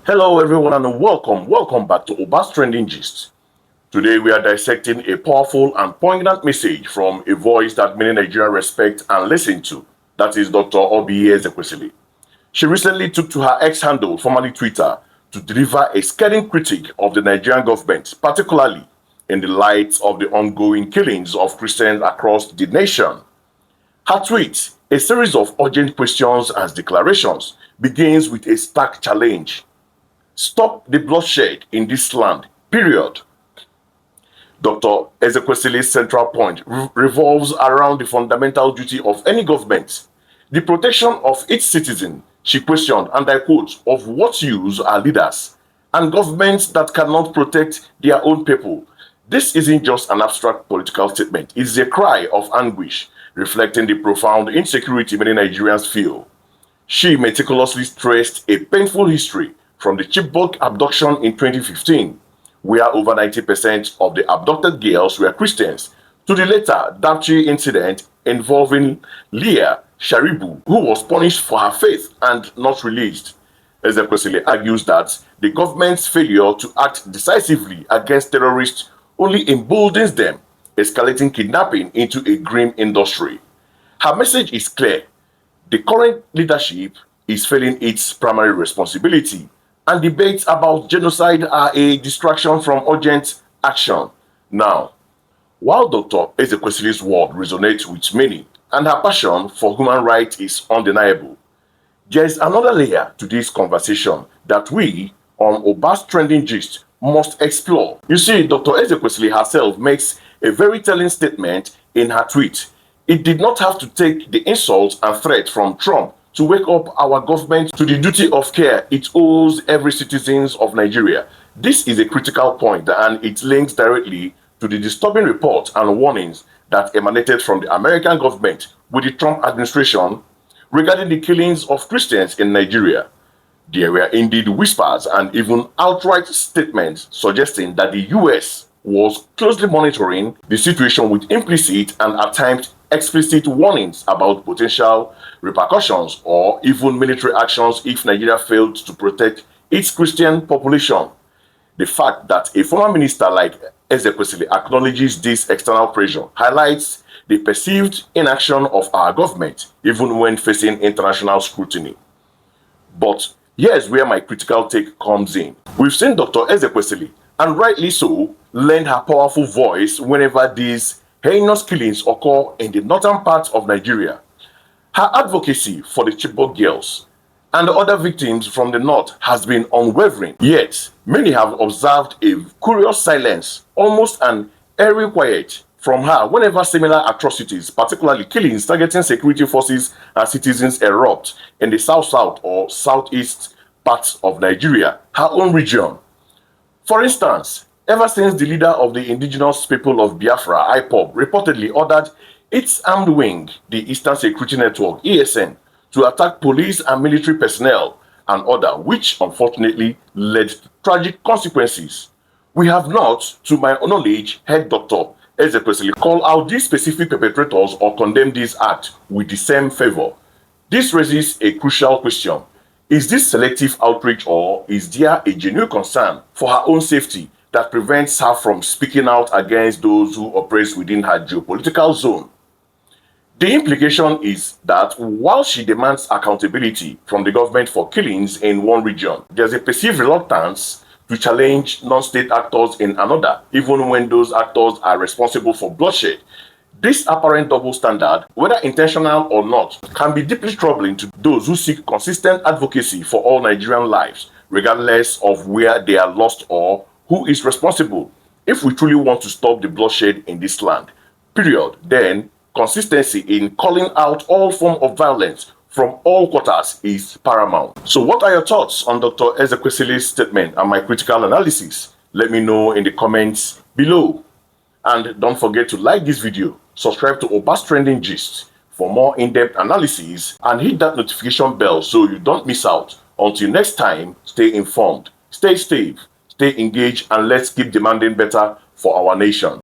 Hello everyone and welcome back to Uba Trending Gist. Today we are dissecting a powerful and poignant message from a voice that many Nigerians respect and listen to. That is Dr. Oby Ezekwesili. She recently took to her X handle, formerly Twitter, to deliver a scathing critique of the Nigerian government, particularly in the light of the ongoing killings of Christians across the nation. Her tweet, a series of urgent questions and declarations, begins with a stark challenge. Stop the bloodshed in this land, period. Dr. Ezekwesili's central point revolves around the fundamental duty of any government, the protection of its citizens. She questioned, and I quote, "Of what use are leaders and governments that cannot protect their own people?" This isn't just an abstract political statement, it's a cry of anguish, reflecting the profound insecurity many Nigerians feel. She meticulously traced a painful history from the Chibok abduction in 2015, where over 90% of the abducted girls were Christians, to the later Dapchi incident involving Leah Sharibu, who was punished for her faith and not released. Ezekwesili argues that the government's failure to act decisively against terrorists only emboldens them, escalating kidnapping into a grim industry. Her message is clear. The current leadership is failing its primary responsibility, and debates about genocide are a distraction from urgent action. Now, while Dr. Ezekwesili's word resonates with many and her passion for human rights is undeniable, there is another layer to this conversation that we, on Uba Trending Gist, must explore. You see, Dr. Ezekwesili herself makes a very telling statement in her tweet. It did not have to take the insults and threats from Trump to wake up our government to the duty of care it owes every citizen of Nigeria. This is a critical point and it links directly to the disturbing reports and warnings that emanated from the American government with the Trump administration regarding the killings of Christians in Nigeria. There were indeed whispers and even outright statements suggesting that the US was closely monitoring the situation with implicit and at times explicit warnings about potential repercussions or even military actions if Nigeria failed to protect its Christian population. The fact that a former minister like Ezekwesili acknowledges this external pressure highlights the perceived inaction of our government even when facing international scrutiny. But here's where my critical take comes in. We've seen Dr. Ezekwesili, and rightly so, lend her powerful voice whenever these heinous killings occur in the northern parts of Nigeria. Her advocacy for the Chibok girls and the other victims from the north has been unwavering. Yet, many have observed a curious silence, almost an eerie quiet from her whenever similar atrocities, particularly killings targeting security forces and citizens, erupt in the south-south or southeast parts of Nigeria, her own region. For instance, ever since the leader of the indigenous people of Biafra, IPOB, reportedly ordered its armed wing, the Eastern Security Network, ESN, to attack police and military personnel and order, which unfortunately led to tragic consequences. We have not, to my knowledge, heard Dr. Ezekwesili call out these specific perpetrators or condemn this act with the same favor. This raises a crucial question. Is this selective outrage or is there a genuine concern for her own safety that prevents her from speaking out against those who operate within her geopolitical zone? The implication is that while she demands accountability from the government for killings in one region, there's a perceived reluctance to challenge non-state actors in another, even when those actors are responsible for bloodshed. This apparent double standard, whether intentional or not, can be deeply troubling to those who seek consistent advocacy for all Nigerian lives, regardless of where they are lost or who is responsible. If we truly want to stop the bloodshed in this land, period, then consistency in calling out all forms of violence from all quarters is paramount. So what are your thoughts on Dr. Ezekwesili's statement and my critical analysis? Let me know in the comments below. And don't forget to like this video, subscribe to Uba Trending Gist for more in-depth analysis, and hit that notification bell so you don't miss out. Until next time, stay informed, stay safe, stay engaged, and let's keep demanding better for our nation.